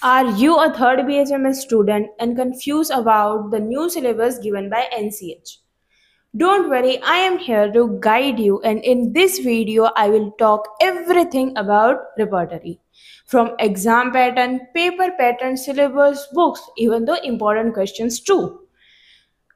Are you a third BHMS student and confused about the new syllabus given by NCH? Don't worry, I am here to guide you, and in this video I will talk everything about repertory. From exam pattern, paper pattern, syllabus, books, even the important questions too,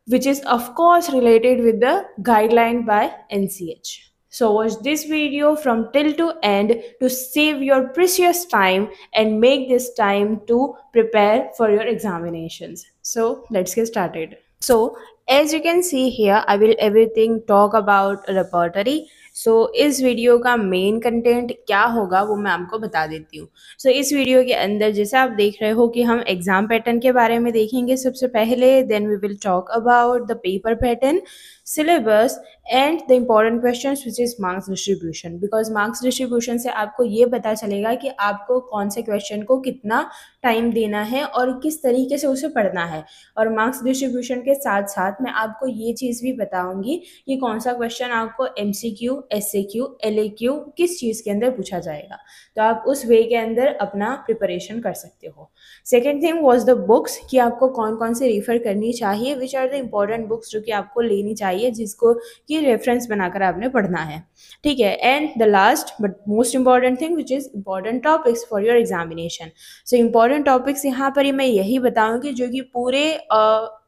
which is of course related with the guideline by NCH. So watch this video from till to end to save your precious time and make this time to prepare for your examinations. So let's get started. So as you can see here, I will everything talk about repertory. सो इस video का main content क्या होगा वो मैं आपको बता देती हूँ. सो इस वीडियो के अंदर जैसे आप देख रहे हो कि हम एग्जाम पैटर्न के बारे में देखेंगे सबसे पहले, then we will talk about the paper pattern, syllabus and the important questions which is marks distribution. Because marks distribution से आपको ये पता चलेगा कि आपको कौन से क्वेश्चन को कितना टाइम देना है और किस तरीके से उसे पढ़ना है. और मार्क्स डिस्ट्रीब्यूशन के साथ साथ मैं आपको ये चीज़ भी बताऊंगी कि कौन सा क्वेश्चन आपको MCQ, SAQ, LAQ किस चीज़ के अंदर पूछा जाएगा, तो आप उस वे के अंदर अपना प्रिपरेशन कर सकते हो. Second thing was the books, कि आपको कौन कौन से रेफर करनी चाहिए, which are the important books जो कि आपको लेनी चाहिए, जिसको कि रेफरेंस बनाकर आपने पढ़ना है. ठीक है. And the last but most important thing which is important topics for your examination. So important topics यहाँ पर ही मैं यही बताऊँगी जो कि पूरे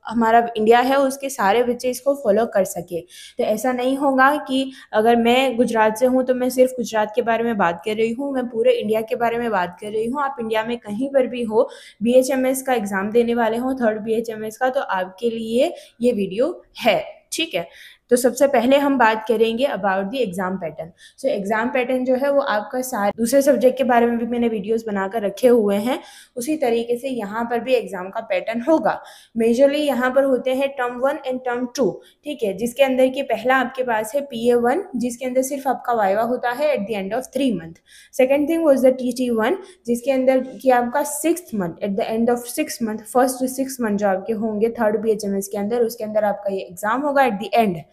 हमारा इंडिया है उसके सारे बच्चे इसको फॉलो कर सके. तो ऐसा नहीं होगा कि अगर मैं गुजरात से हूँ तो मैं सिर्फ गुजरात के बारे में बात कर रही हूँ, मैं पूरे इंडिया के बारे में बात कर रही हूँ. आप इंडिया में कहीं पर भी हो, BHMS का एग्ज़ाम देने वाले हो, थर्ड BHMS का, तो आपके लिए ये वीडियो है. ठीक है. तो सबसे पहले हम बात करेंगे about the exam pattern. So exam pattern जो है वो आपका सारे दूसरे सब्जेक्ट के बारे में भी मैंने वीडियोस बनाकर रखे हुए हैं, उसी तरीके से यहाँ पर भी एग्जाम का पैटर्न होगा. मेजरली यहाँ पर होते हैं टर्म 1 एंड टर्म 2. ठीक है. जिसके अंदर कि पहला आपके पास है PA1, जिसके अंदर सिर्फ आपका वाइवा होता है at the end of 3 month. Second thing was the TT1, जिसके अंदर कि आपका 6th month, at the end of 6 month, first to 6 month जो आपके होंगे थर्ड BHMS के अंदर, उसके अंदर आपका ये एग्जाम होगा एट द एंड.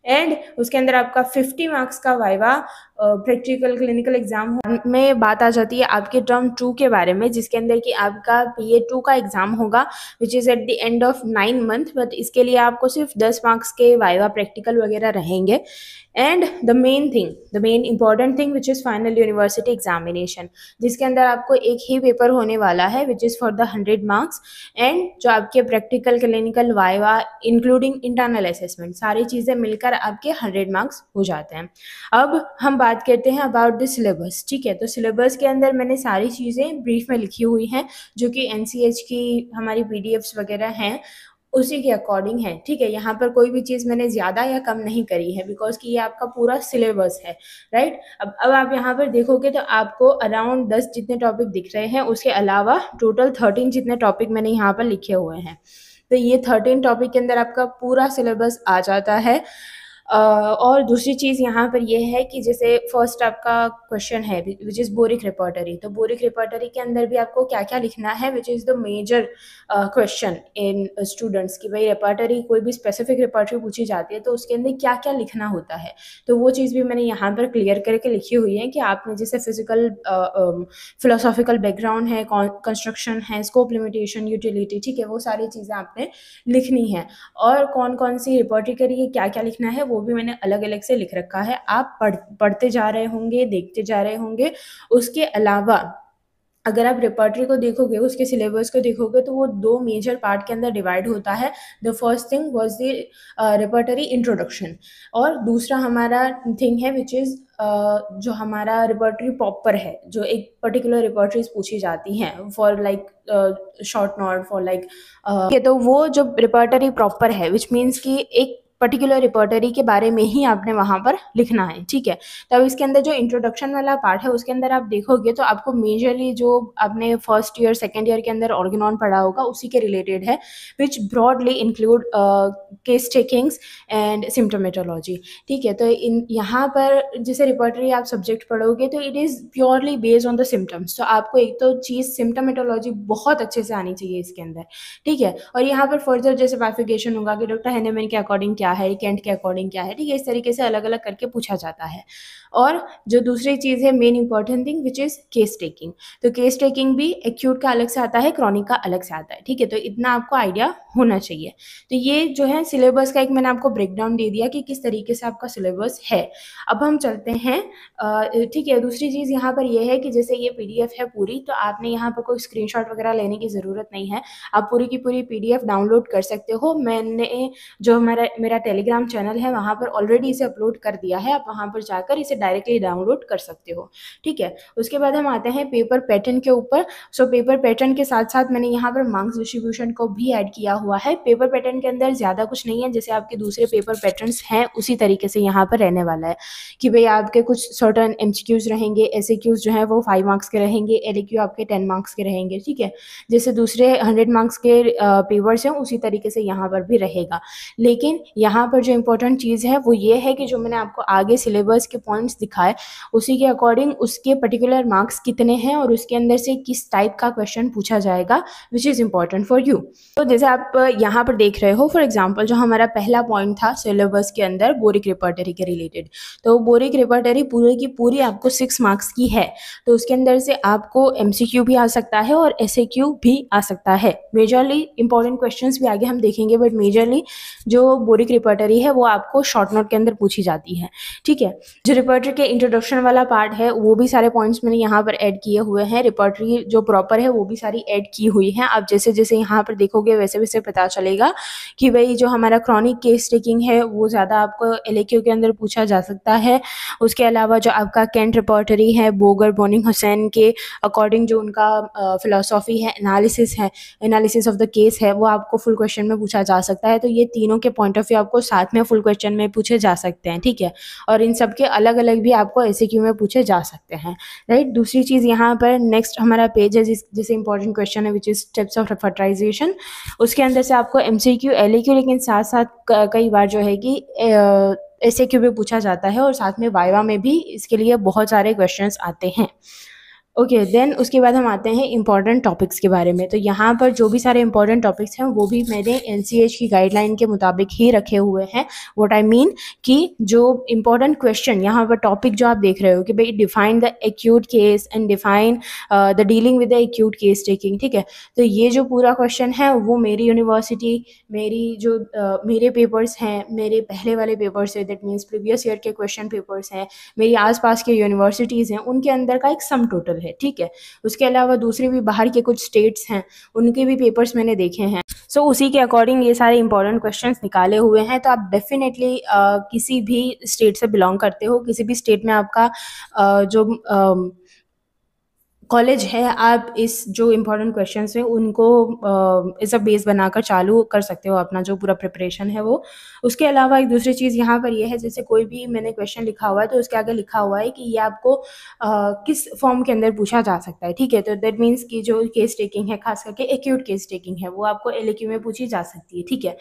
एंड उसके अंदर आपका 50 मार्क्स का वाइवा प्रैक्टिकल क्लिनिकल एग्जाम में बात आ जाती है आपके टर्म 2 के बारे में, जिसके अंदर कि आपका PA2 का एग्जाम होगा which is eight the end of 9 month. But इसके लिए आपको सिर्फ 10 मार्क्स के वाइवा प्रैक्टिकल वगैरह रहेंगे. And the main important thing which is final university examination, जिसके अंदर आपको एक ही पेपर होने वाला है which is for the 100 marks. And जो आपके practical clinical viva including internal assessment, सारी चीज़ें मिलकर आपके 100 मार्क्स हो जाते हैं. अब हम बात करते हैं अबाउट द सिलेबस. ठीक है. तो सिलेबस के अंदर मैंने सारी चीज़ें ब्रीफ में लिखी हुई हैं जो कि NCH की हमारी PDFs वगैरह हैं उसी के अकॉर्डिंग है. ठीक है. यहाँ पर कोई भी चीज़ मैंने ज़्यादा या कम नहीं करी है बिकॉज कि ये आपका पूरा सिलेबस है. राइट. अब आप यहाँ पर देखोगे तो आपको अराउंड 10 जितने टॉपिक दिख रहे हैं, उसके अलावा टोटल 13 जितने टॉपिक मैंने यहाँ पर लिखे हुए हैं. तो ये 13 टॉपिक के अंदर आपका पूरा सिलेबस आ जाता है. और दूसरी चीज़ यहाँ पर यह है कि जैसे फर्स्ट आपका क्वेश्चन है विच इज़ बोरिक रिपर्टरी. तो बोरिक रिपर्टरी के अंदर भी आपको क्या क्या लिखना है which is the major question in students की भाई रिपर्टरी कोई भी स्पेसिफिक रिपर्टरी पूछी जाती है तो उसके अंदर क्या क्या लिखना होता है. तो वो चीज़ भी मैंने यहाँ पर क्लियर करके लिखी हुई है कि आपने जैसे फिजिकल फिलोसॉफिकल बैकग्राउंड है, कंस्ट्रक्शन है, स्कोप लिमिटेशन, यूटिलिटी, ठीक है, वो सारी चीज़ें आपने लिखनी है. और कौन कौन सी रिपोर्टरी करिए क्या क्या लिखना है वो भी मैंने अलग अलग से लिख रखा है. आप पढ़ते जा रहे होंगे, देखते जा रहे होंगे. उसके अलावा अगर आप रिपर्टरी को देखोगे, उसके सिलेबस को देखोगे तो वो 2 मेजर पार्ट के अंदर डिवाइड होता है. The first thing was the repertory introduction, और दूसरा हमारा थिंग है विच इज़ जो हमारा रिपर्टरी प्रॉपर है, जो एक पर्टिकुलर रिपर्टरीज पूछी जाती हैं for like short note for like तो वो जो रिपर्टरी प्रॉपर है विच मीन्स कि एक पर्टिकुलर रिपर्टरी के बारे में ही आपने वहाँ पर लिखना है. ठीक है. तब इसके अंदर जो इंट्रोडक्शन वाला पार्ट है उसके अंदर आप देखोगे तो आपको मेजरली जो आपने फर्स्ट ईयर सेकेंड ईयर के अंदर ऑर्गेनॉन पढ़ा होगा उसी के रिलेटेड है which broadly include case takings and symptomatology. ठीक है. तो इन यहाँ पर जैसे रिपर्टरी आप सब्जेक्ट पढ़ोगे तो it is purely based on the symptoms. तो आपको एक तो चीज़ सिम्टोमेटोलॉजी बहुत अच्छे से आनी चाहिए इसके अंदर. ठीक है. और यहाँ पर फर्दर जैसे बाइफिकेशन होगा कि डॉक्टर हैनेमैन के अकॉर्डिंग क्या है, कैंट के अकॉर्डिंग क्या है, ठीक है, इस तरीके से अलग अलग करके पूछा जाता है। और जो दूसरी चीज़ है main important thing which is case taking, तो केस टेकिंग भी एक्यूट का अलग से आता है, क्रॉनिक का अलग से आता है, ठीक है, तो इतना आपको आइडिया होना चाहिए। तो ये जो है सिलेबस का एक मैंने आपको ब्रेकडाउन दे दिया कि किस तरीके से आपका सिलेबस है। अब हम चलते हैं, ठीक है, दूसरी चीज़ यहाँ पर यह है कि जैसे ये पीडीएफ है पूरी, तो आपने यहाँ पर कोई स्क्रीनशॉट वगैरह लेने की ज़रूरत नहीं है, आप पूरी की पूरी पीडीएफ डाउनलोड कर सकते हो। मैंने जो मेरा टेलीग्राम चैनल है वहाँ पर ऑलरेडी इसे अपलोड कर दिया है, आप वहाँ पर जाकर इसे डायरेक्टली डाउनलोड कर सकते हो, ठीक है। उसके बाद हम आते हैं पेपर पैटर्न के ऊपर। सो पेपर पैटर्न के साथ साथ मैंने यहाँ पर मार्क्स डिस्ट्रीब्यूशन को भी ऐड किया हुआ है। पेपर पैटर्न के अंदर ज़्यादा कुछ नहीं है, जैसे आपके दूसरे पेपर पैटर्न्स हैं उसी तरीके से यहाँ पर रहने वाला है कि भाई आपके कुछ सर्टन एमसीक्यूज रहेंगे, एसएक्यूज जो है वो 5 मार्क्स के रहेंगे, एलएक्यू आपके 10 मार्क्स के रहेंगे, ठीक है। जैसे दूसरे 100 मार्क्स के पेपर्स हैं उसी तरीके से यहाँ पर भी रहेगा। लेकिन यहाँ पर जो इम्पोर्टेंट चीज़ है वो ये है कि जो मैंने आपको आगे सिलेबस के पॉइंट्स दिखाए उसी के अकॉर्डिंग उसके पर्टिकुलर मार्क्स कितने हैं और उसके अंदर से किस टाइप का क्वेश्चन पूछा जाएगा which is important for you. तो जैसे आप यहाँ पर देख रहे हो, फॉर एग्जाम्पल जो हमारा पहला पॉइंट था सिलेबस के अंदर बोरिक रिपर्टरी के रिलेटेड, तो बोरिक रिपर्टरी पूरी की पूरी आपको 6 मार्क्स की है, तो उसके अंदर से आपको एमसीक्यू भी आ सकता है और एसएक्यू भी आ सकता है। मेजरली इंपॉर्टेंट क्वेश्चंस भी आगे हम देखेंगे, बट मेजरली जो बोरिक रिपर्टरी है वो आपको शॉर्ट नोट के अंदर पूछी जाती है, ठीक है। जो रिपर्टरी के इंट्रोडक्शन वाला पार्ट है वो भी सारे पॉइंट्स मैंने यहाँ पर ऐड किए हुए हैं, रिपर्टरी जो प्रॉपर है वो भी सारी ऐड की हुई है। आप जैसे जैसे यहाँ पर देखोगे वैसे वैसे पता चलेगा कि भाई जो हमारा क्रॉनिक केस टेकिंग है वो ज़्यादा आपको एलएक्यू के अंदर पूछा जा सकता है। उसके अलावा जो आपका कैंट रिपर्टरी है बोगर बोनिंग हुसैन के अकॉर्डिंग जो उनका फिलोसॉफी है, एनालिसिस ऑफ द केस है, वो आपको फुल क्वेश्चन में पूछा जा सकता है। तो ये तीनों के पॉइंट ऑफ व्यू आपको साथ में फुल क्वेश्चन में पूछे जा सकते हैं, ठीक है। और इन सब के अलग अलग भी आपको एसएक्यू में पूछे जा सकते हैं, राइट। दूसरी चीज़ यहाँ पर नेक्स्ट हमारा पेज है जिसे इंपॉर्टेंट क्वेश्चन है which is steps of fertilisation. उसके अंदर से आपको एमसीक्यू एलएक्यू, लेकिन साथ साथ कई बार जो है कि एसएक्यू भी पूछा जाता है और साथ में वाइवा में भी इसके लिए बहुत सारे क्वेश्चंस आते हैं। ओके देन उसके बाद हम आते हैं इंपॉर्टेंट टॉपिक्स के बारे में। तो यहाँ पर जो भी सारे इंपॉर्टेंट टॉपिक्स हैं वो भी मैंने एनसीएच की गाइडलाइन के मुताबिक ही रखे हुए हैं। व्हाट आई मीन कि जो इंपॉर्टेंट क्वेश्चन यहाँ पर टॉपिक जो आप देख रहे हो कि भाई define the acute case and define the dealing with the acute case taking, ठीक है। तो ये जो पूरा क्वेश्चन है वो मेरी यूनिवर्सिटी, मेरी जो मेरे पेपर्स हैं, मेरे पहले वाले पेपर्स है, दैट मीन्स प्रीवियस ईयर के क्वेश्चन पेपर्स हैं, मेरी आसपास के यूनिवर्सिटीज़ हैं, उनके अंदर का एक सम टोटल है, ठीक है। उसके अलावा दूसरे भी बाहर के कुछ स्टेट्स हैं उनके भी पेपर्स मैंने देखे हैं। सो उसी के अकॉर्डिंग ये सारे इंपॉर्टेंट क्वेश्चंस निकाले हुए हैं। तो आप डेफिनेटली किसी भी स्टेट से बिलोंग करते हो, किसी भी स्टेट में आपका जो कॉलेज है, आप इस जो इम्पोर्टेंट क्वेश्चंस हैं उनको एज अ बेस बनाकर चालू कर सकते हो अपना जो पूरा प्रिपरेशन है वो। उसके अलावा एक दूसरी चीज़ यहाँ पर ये है, जैसे कोई भी मैंने क्वेश्चन लिखा हुआ है तो उसके आगे लिखा हुआ है कि ये आपको किस फॉर्म के अंदर पूछा जा सकता है, ठीक है। तो दैट मीन्स कि जो केस टेकिंग है, खास करके एक्यूट केस टेकिंग है, वो आपको एलएक्यू में पूछी जा सकती है, ठीक है।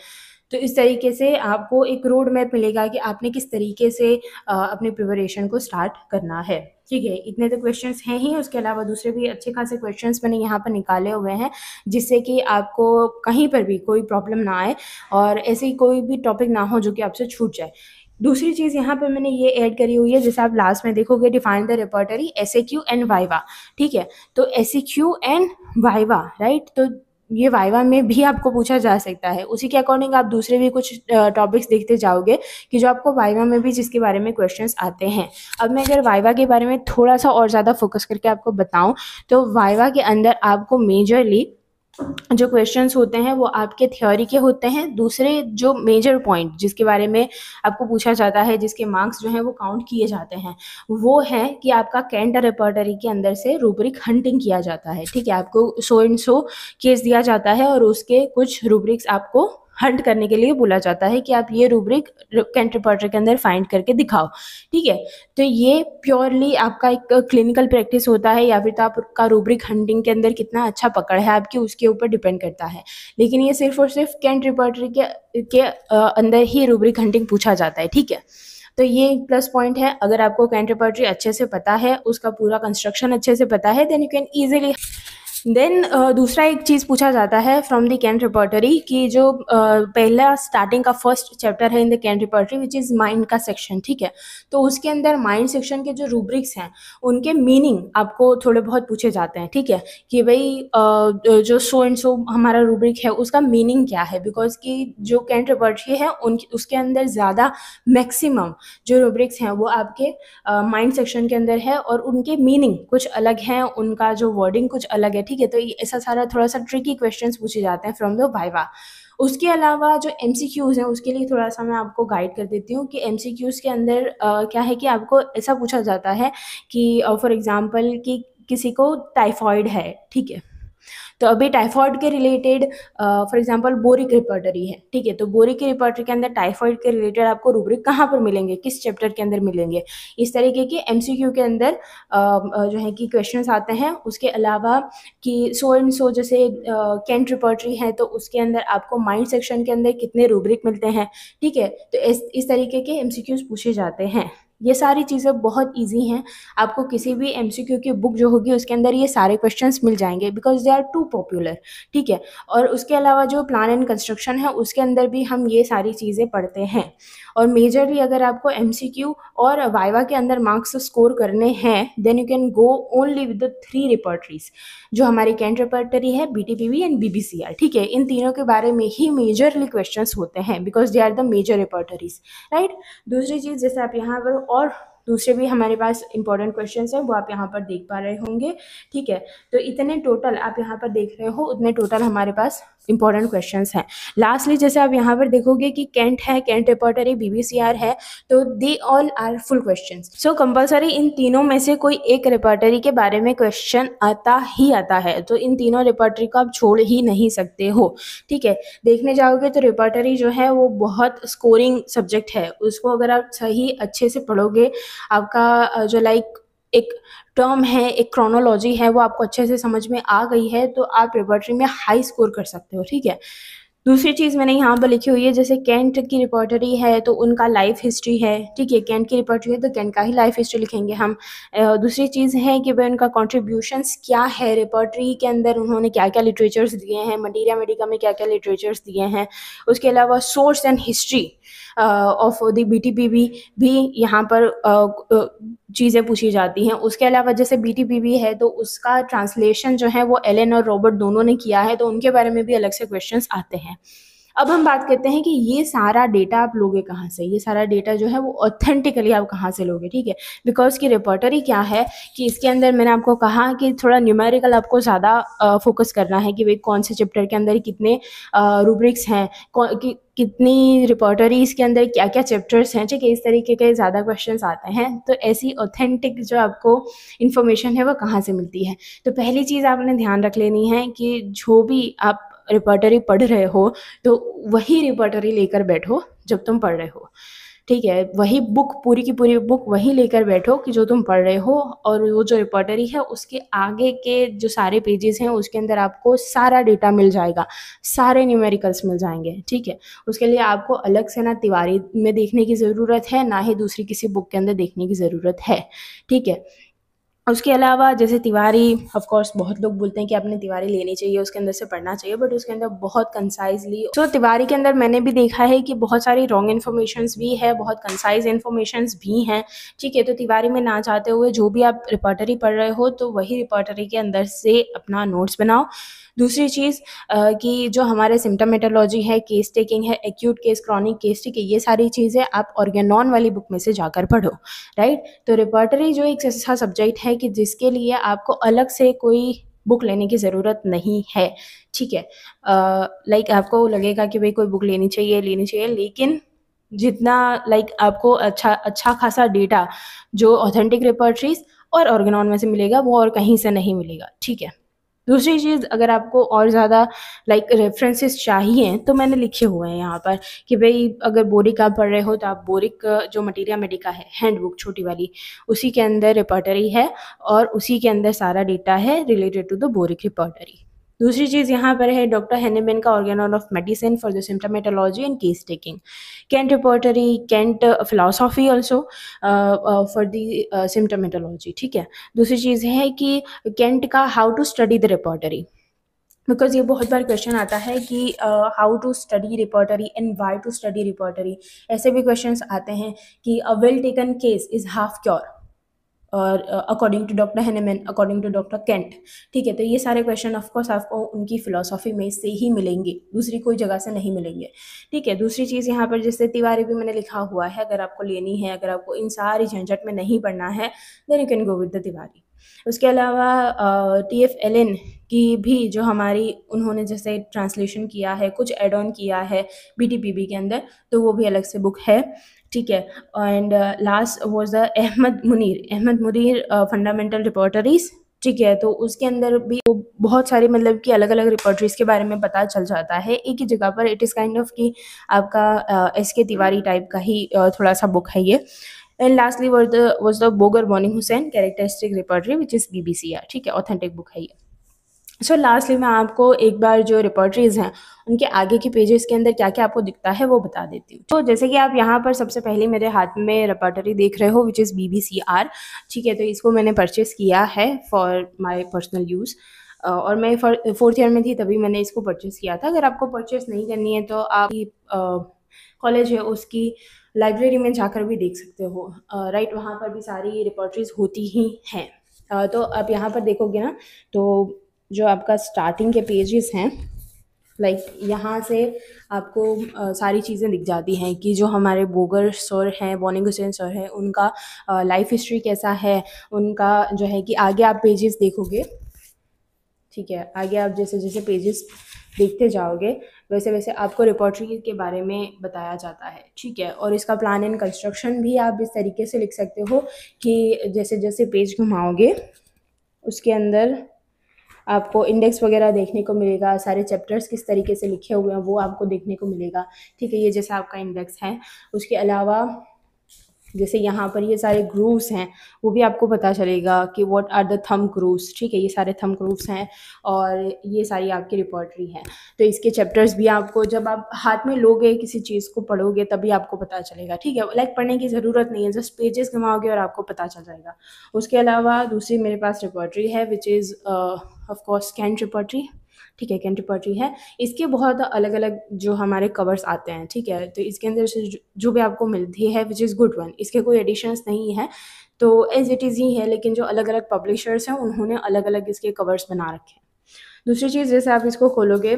तो इस तरीके से आपको एक रोड मैप मिलेगा कि आपने किस तरीके से अपनी प्रिपरेशन को स्टार्ट करना है, ठीक है। इतने तो क्वेश्चंस हैं ही, उसके अलावा दूसरे भी अच्छे खासे क्वेश्चंस मैंने यहाँ पर निकाले हुए हैं जिससे कि आपको कहीं पर भी कोई प्रॉब्लम ना आए और ऐसे ही कोई भी टॉपिक ना हो जो कि आपसे छूट जाए। दूसरी चीज़ यहाँ पर मैंने ये ऐड करी हुई है, जैसे आप लास्ट में देखोगे define the repertory SAQ and viva, ठीक है। तो एसएक्यू एंड वाइवा, राइट, तो ये वाइवा में भी आपको पूछा जा सकता है। उसी के अकॉर्डिंग आप दूसरे भी कुछ टॉपिक्स देखते जाओगे कि जो आपको वाइवा में भी जिसके बारे में क्वेश्चंस आते हैं। अब मैं अगर वाइवा के बारे में थोड़ा सा और ज़्यादा फोकस करके आपको बताऊं तो वाइवा के अंदर आपको मेजरली जो क्वेश्चंस होते हैं वो आपके थ्योरी के होते हैं। दूसरे जो मेजर पॉइंट जिसके बारे में आपको पूछा जाता है, जिसके मार्क्स जो हैं वो काउंट किए जाते हैं, वो है कि आपका कैंट रिपर्टरी के अंदर से रूब्रिक हंटिंग किया जाता है, ठीक है। आपको सो एंड सो केस दिया जाता है और उसके कुछ रूब्रिक्स आपको हंट करने के लिए बोला जाता है कि आप ये रूब्रिक कैंट रिपर्टर के अंदर फाइंड करके दिखाओ, ठीक है। तो ये प्योरली आपका एक क्लिनिकल प्रैक्टिस होता है या फिर तो आपका रूब्रिक हंटिंग के अंदर कितना अच्छा पकड़ है आपकी उसके ऊपर डिपेंड करता है। लेकिन ये सिर्फ और सिर्फ कैंट रिपर्टरी के अंदर ही रूब्रिक हंटिंग पूछा जाता है, ठीक है। तो ये एक प्लस पॉइंट है। अगर आपको कैंट रिपर्टरी अच्छे से पता है, उसका पूरा कंस्ट्रक्शन अच्छे से पता है, then you can easily then दूसरा एक चीज़ पूछा जाता है फ्रॉम द कैंट रिपर्टरी कि जो पहला स्टार्टिंग का फर्स्ट चैप्टर है in the Kent repertory which is mind का सेक्शन, ठीक है। तो उसके अंदर माइंड सेक्शन के जो रूब्रिक्स हैं उनके मीनिंग आपको थोड़े बहुत पूछे जाते हैं, ठीक है, कि भाई जो सो एंड सो हमारा रूब्रिक है उसका मीनिंग क्या है, बिकॉज कि जो कैंट रिपर्टरी है उनकी उसके अंदर ज़्यादा मैक्सिमम जो रूब्रिक्स हैं वो आपके माइंड सेक्शन के अंदर है और उनके मीनिंग कुछ अलग हैं, उनका जो वर्डिंग कुछ अलग है, ठीक है। तो ऐसा सारा थोड़ा सा ट्रिकी क्वेश्चंस पूछे जाते हैं फ्रॉम द वाइवा। उसके अलावा जो एमसीक्यूज़ हैं उसके लिए थोड़ा सा मैं आपको गाइड कर देती हूँ कि एमसीक्यूज़ के अंदर क्या है कि आपको ऐसा पूछा जाता है कि फॉर एग्जांपल कि किसी को टाइफॉइड है, ठीक है। तो अभी टाइफॉइड के related for example boric repertory है, ठीक है। तो बोरिक की रिपर्टरी के अंदर टाइफॉइड के रिलेटेड आपको रूब्रिक कहाँ पर मिलेंगे, किस चैप्टर के अंदर मिलेंगे, इस तरीके के एमसीक्यू के अंदर जो है कि क्वेश्चंस आते हैं। उसके अलावा कि सो एंड सो जैसे कैंट रिपर्टरी है तो उसके अंदर आपको माइंड सेक्शन के अंदर कितने रूब्रिक मिलते हैं, ठीक है। तो इस तरीके के एमसीक्यूज पूछे जाते हैं। ये सारी चीज़ें बहुत इजी हैं, आपको किसी भी एमसीक्यू की बुक जो होगी उसके अंदर ये सारे क्वेश्चंस मिल जाएंगे because they are too popular, ठीक है। और उसके अलावा जो प्लान एंड कंस्ट्रक्शन है उसके अंदर भी हम ये सारी चीज़ें पढ़ते हैं। और मेजरली अगर आपको एमसीक्यू और वाइवा के अंदर मार्क्स स्कोर करने हैं then you can go only with the 3 repertories जो हमारी कैंट रिपर्टरी है, बीटीपीवी एंड बीबीसीआर, ठीक है। इन तीनों के बारे में ही मेजरली क्वेश्चंस होते हैं because they are the major repertories, right. दूसरी चीज़ जैसे आप यहाँ पर और दूसरे भी हमारे पास इंपॉर्टेंट क्वेश्चंस हैं वो आप यहाँ पर देख पा रहे होंगे, ठीक है। तो इतने टोटल आप यहाँ पर देख रहे हो उतने टोटल हमारे पास इंपॉर्टेंट क्वेश्चंस हैं। लास्टली जैसे आप यहाँ पर देखोगे कि कैंट है, कैंट रिपर्टरी, बीबीसीआर है, तो they all are full questions. So compulsory इन तीनों में से कोई एक रिपर्टरी के बारे में क्वेश्चन आता ही आता है, तो इन तीनों रिपर्टरी को आप छोड़ ही नहीं सकते हो, ठीक है। देखने जाओगे तो रिपर्टरी जो है वो बहुत स्कोरिंग सब्जेक्ट है, उसको अगर आप सही अच्छे से पढ़ोगे, आपका जो लाइक एक टर्म है, एक क्रोनोलॉजी है, वो आपको अच्छे से समझ में आ गई है तो आप रिपर्टरी में हाई स्कोर कर सकते हो, ठीक है। दूसरी चीज़ मैंने यहाँ पर लिखी हुई है, जैसे कैंट की रिपर्टरी है तो उनका लाइफ हिस्ट्री है, ठीक है। कैंट की रिपर्टरी है तो कैंट का ही लाइफ हिस्ट्री लिखेंगे हम। दूसरी चीज़ है कि भाई उनका कॉन्ट्रीब्यूशंस क्या है रिपर्टरी के अंदर, उन्होंने क्या क्या लिटरेचर्स दिए हैं, मटीरिया मेडिका में क्या क्या लिटरेचर्स दिए हैं। उसके अलावा source and history of the BTPV भी यहाँ पर चीज़ें पूछी जाती हैं। उसके अलावा जैसे बीटीपीवी है तो उसका ट्रांसलेशन जो है वो एलन और रॉबर्ट दोनों ने किया है, तो उनके बारे में भी अलग से क्वेश्चंस आते हैं। अब हम बात करते हैं कि ये सारा डेटा आप लोगे कहाँ से, ये सारा डेटा जो है वो ऑथेंटिकली आप कहाँ से लोगे, ठीक है। बिकॉज की रिपोर्टरी क्या है कि इसके अंदर मैंने आपको कहा कि थोड़ा न्यूमेरिकल आपको ज़्यादा फोकस करना है कि भाई कौन से चैप्टर के अंदर कितने रूब्रिक्स हैं, कितनी रिपोर्टरीज के अंदर क्या क्या चैप्टर्स हैं, ठीक है। इस तरीके के ज़्यादा क्वेश्चंस आते हैं, तो ऐसी ऑथेंटिक जो आपको इन्फॉर्मेशन है वो कहाँ से मिलती है। तो पहली चीज़ आपने ध्यान रख लेनी है कि जो भी आप रिपर्टरी पढ़ रहे हो तो वही रिपर्टरी लेकर बैठो जब तुम पढ़ रहे हो, ठीक है। वही बुक, पूरी की पूरी बुक वही लेकर बैठो कि जो तुम पढ़ रहे हो, और वो जो रिपर्टरी है उसके आगे के जो सारे पेजेस हैं उसके अंदर आपको सारा डेटा मिल जाएगा, सारे न्यूमेरिकल्स मिल जाएंगे, ठीक है। उसके लिए आपको अलग से ना तिवारी में देखने की ज़रूरत है, ना ही दूसरी किसी बुक के अंदर देखने की ज़रूरत है, ठीक है। उसके अलावा जैसे तिवारी, ऑफ कोर्स बहुत लोग बोलते हैं कि आपने तिवारी लेनी चाहिए, उसके अंदर से पढ़ना चाहिए, बट उसके अंदर बहुत कंसाइजली तिवारी के अंदर मैंने भी देखा है कि बहुत सारी रॉन्ग इन्फॉर्मेशंस भी है, बहुत कंसाइज इन्फॉर्मेशंस भी हैं, ठीक है। तो तिवारी में ना चाहते हुए जो भी आप रिपर्टरी पढ़ रहे हो तो वही रिपर्टरी के अंदर से अपना नोट्स बनाओ। दूसरी चीज़ कि जो हमारे सिम्टोमेटोलॉजी है, केस टेकिंग है, एक्यूट केस, क्रॉनिक केस, ठीक है, ये सारी चीज़ें आप ऑर्गेनॉन वाली बुक में से जाकर पढ़ो, राइट। तो रिपर्टरी जो एक ऐसा सब्जेक्ट है कि जिसके लिए आपको अलग से कोई बुक लेने की ज़रूरत नहीं है, ठीक है। लाइक आपको लगेगा कि भाई कोई बुक लेनी चाहिए, लेकिन जितना आपको अच्छा खासा डेटा जो ऑथेंटिक रिपर्टरीज और ऑर्गेनॉन में से मिलेगा वो और कहीं से नहीं मिलेगा, ठीक है। दूसरी चीज़, अगर आपको और ज़्यादा रेफरेंसेस चाहिए तो मैंने लिखे हुए हैं यहाँ पर कि भाई अगर बोरिक आप पढ़ रहे हो तो आप बोरिक जो मटीरिया मेडिका है, हैंडबुक छोटी वाली, उसी के अंदर रिपर्टरी है और उसी के अंदर सारा डेटा है related to the Boericke repertory. दूसरी चीज़ यहाँ पर है डॉक्टर हेनेमैन का organon of medicine for the symptomatology and case taking, Kent repertory, Kent philosophy also for the symptomatology, ठीक है। दूसरी चीज़ है कि कैंट का how to study the repertory, because ये बहुत बार क्वेश्चन आता है कि how to study repertory and why to study repertory. ऐसे भी क्वेश्चंस आते हैं कि अ well taken case is half cure, और according to doctor Hahnemann, according to doctor Kent, ठीक है। तो ये सारे क्वेश्चन ऑफ कोर्स आपको उनकी फिलोसॉफी में से ही मिलेंगे, दूसरी कोई जगह से नहीं मिलेंगे, ठीक है। दूसरी चीज़ यहाँ पर जैसे तिवारी भी मैंने लिखा हुआ है, अगर आपको लेनी है, अगर आपको इन सारी झंझट में नहीं पढ़ना है, then you can go with the Tiwari. उसके अलावा TF एलन की भी जो हमारी उन्होंने जैसे ट्रांसलेशन किया है, कुछ एड ऑन किया है BTPB के अंदर, तो वो भी अलग से बुक है, ठीक है। And last was the Ahmed Munir fundamental repertories, ठीक है। तो उसके अंदर भी वो बहुत सारी मतलब कि अलग अलग रिपोर्टरीज के बारे में पता चल जाता है एक ही जगह पर। इट इज़ काइंड ऑफ कि आपका SK तिवारी टाइप का ही थोड़ा सा बुक है ये। And lastly was the Boger Boenninghausen characteristic repertory which is BBCR, ठीक है, ऑथेंटिक बुक है ये। सो लास्टली मैं आपको एक बार जो रिपोर्टरीज हैं उनके आगे के पेजेस के अंदर क्या क्या आपको दिखता है वो बता देती हूँ। तो जैसे कि आप यहाँ पर सबसे पहले मेरे हाथ में रिपोर्टरी देख रहे हो विच इज़ BBCR, ठीक है। तो इसको मैंने परचेस किया है फॉर माय पर्सनल यूज़, और मैं 4th ईयर में थी तभी मैंने इसको परचेस किया था। अगर आपको परचेस नहीं करनी है तो आप कॉलेज है उसकी लाइब्रेरी में जाकर भी देख सकते हो, राइट, वहाँ पर भी सारी रिपोर्टरीज होती ही हैं। तो आप यहाँ पर देखोगे ना, तो जो आपका स्टार्टिंग के पेजेस हैं, लाइक यहाँ से आपको सारी चीज़ें दिख जाती हैं कि जो हमारे बोगर सर हैं, बॉनिंग हुसैन सर हैं, उनका लाइफ हिस्ट्री कैसा है, उनका जो है कि आगे आप पेजेस देखोगे, ठीक है, आगे आप जैसे जैसे पेजेस देखते जाओगे वैसे वैसे आपको रिपोर्टरी के बारे में बताया जाता है, ठीक है। और इसका प्लान एंड कंस्ट्रक्शन भी आप इस तरीके से लिख सकते हो कि जैसे जैसे पेज घुमाओगे उसके अंदर आपको इंडेक्स वगैरह देखने को मिलेगा, सारे चैप्टर्स किस तरीके से लिखे हुए हैं वो आपको देखने को मिलेगा, ठीक है। ये जैसा आपका इंडेक्स है। उसके अलावा जैसे यहाँ पर ये सारे ग्रूव्स हैं वो भी आपको पता चलेगा कि what are the thumb grooves, ठीक है, ये सारे थंब ग्रूव्स हैं और ये सारी आपकी रिपोर्टरी है। तो इसके चैप्टर्स भी आपको जब आप हाथ में लोगे किसी चीज़ को पढ़ोगे तभी आपको पता चलेगा, ठीक है। लाइक पढ़ने की ज़रूरत नहीं है, जस्ट पेजेस घुमाओगे और आपको पता चल जाएगा। उसके अलावा दूसरी मेरे पास रिपोर्टरी है which is of course Kent repertory, ठीक है, कैंट रिपोर्टरी है। इसके बहुत अलग अलग जो हमारे कवर्स आते हैं, ठीक है। तो इसके अंदर से जो भी आपको मिलती है विच इज़ गुड वन, इसके कोई एडिशंस नहीं है, तो एज इट इज़ ही है, लेकिन जो अलग अलग पब्लिशर्स हैं उन्होंने अलग अलग इसके कवर्स बना रखे हैं। दूसरी चीज़ जैसे आप इसको खोलोगे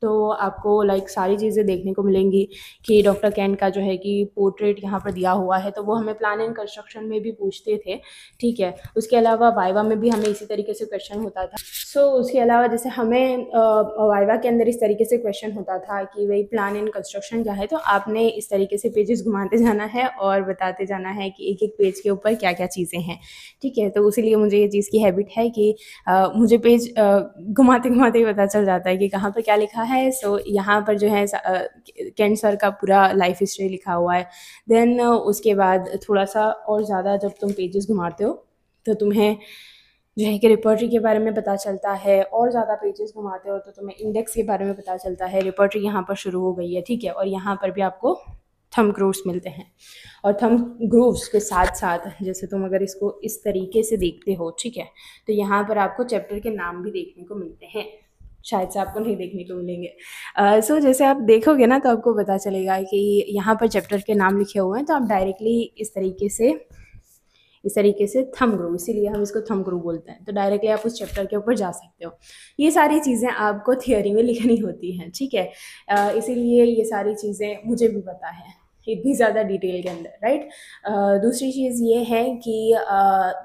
तो आपको लाइक सारी चीज़ें देखने को मिलेंगी कि डॉक्टर कैंट का जो है कि पोर्ट्रेट यहाँ पर दिया हुआ है, तो वो हमें प्लान एंड कंस्ट्रक्शन में भी पूछते थे, ठीक है। उसके अलावा वाइवा में भी हमें इसी तरीके से क्वेश्चन होता था। उसके अलावा जैसे हमें वाइवा के अंदर इस तरीके से क्वेश्चन होता था कि वही प्लान एंड कंस्ट्रक्शन क्या है, तो आपने इस तरीके से पेजेस घुमाते जाना है और बताते जाना है कि एक एक पेज के ऊपर क्या क्या चीज़ें हैं, ठीक है। तो इसीलिए मुझे ये चीज़ की हैबिट है कि मुझे पेज घुमाते घुमाते ही पता चल जाता है कि कहाँ पर क्या लिखा है। सो यहाँ पर जो है कैंट सर का पूरा लाइफ हिस्ट्री लिखा हुआ है। देन उसके बाद थोड़ा सा और ज़्यादा जब तुम पेजेस घुमाते हो तो तुम्हें जो है कि रिपोर्टरी के बारे में पता चलता है, और ज़्यादा पेजेस घुमाते हो तो तुम्हें इंडेक्स के बारे में पता चलता है। रिपोर्टरी यहाँ पर शुरू हो गई है, ठीक है, और यहाँ पर भी आपको थंब ग्रूव्स मिलते हैं। और थंब ग्रूव्स के साथ साथ जैसे तुम अगर इसको इस तरीके से देखते हो, ठीक है, तो यहाँ पर आपको चैप्टर के नाम भी देखने को मिलते हैं, शायद से आपको नहीं देखने को मिलेंगे। सो जैसे आप देखोगे ना तो आपको पता चलेगा कि यहाँ पर चैप्टर के नाम लिखे हुए हैं, तो आप डायरेक्टली इस तरीके से थंब ग्रूव, इसीलिए हम इसको थंब ग्रूव बोलते हैं, तो डायरेक्टली आप उस चैप्टर के ऊपर जा सकते हो। ये सारी चीज़ें आपको थियोरी में लिखनी होती हैं, ठीक है, इसीलिए ये सारी चीज़ें मुझे भी पता है इतनी ज़्यादा डिटेल के अंदर, राइट। दूसरी चीज़ ये है कि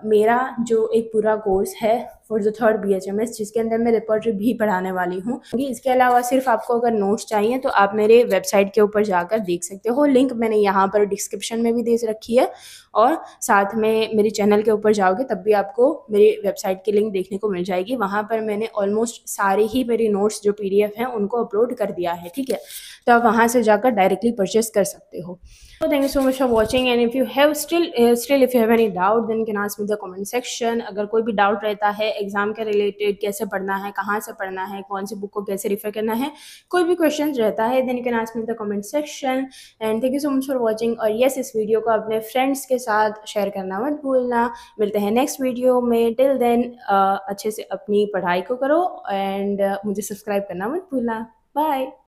मेरा जो एक पूरा कोर्स है फॉर द 3rd BHMS जिसके अंदर मैं रिपोर्टरी भी पढ़ाने वाली हूँ, इसके अलावा सिर्फ आपको अगर नोट्स चाहिए तो आप मेरे वेबसाइट के ऊपर जाकर देख सकते हो। लिंक मैंने यहाँ पर डिस्क्रिप्शन में भी दे रखी है, और साथ में मेरे चैनल के ऊपर जाओगे तब भी आपको मेरी वेबसाइट की लिंक देखने को मिल जाएगी। वहाँ पर मैंने ऑलमोस्ट सारे ही मेरी नोट्स जो PDF हैं उनको अपलोड कर दिया है, ठीक है, तो आप वहाँ से जाकर डायरेक्टली परचेस कर सकते हो। So thank you so much for watching, and if you have still if you have any doubt, then you can ask me in the comment section. अगर कोई भी डाउट रहता है एग्जाम के रिलेटेड, कैसे पढ़ना है, कहाँ से पढ़ना है, कौन सी बुक को कैसे रेफर करना है, कोई भी क्वेश्चन रहता है, then you can ask me in the comment section. And thank you so much for watching. और yes, इस वीडियो को अपने फ्रेंड्स के साथ शेयर करना मत भूलना. मिलते हैं नेक्स्ट वीडियो में. टिल देन अच्छे से अपनी पढ़ाई को करो, एंड मुझे सब्सक्राइब करना मत भूलना. बाय.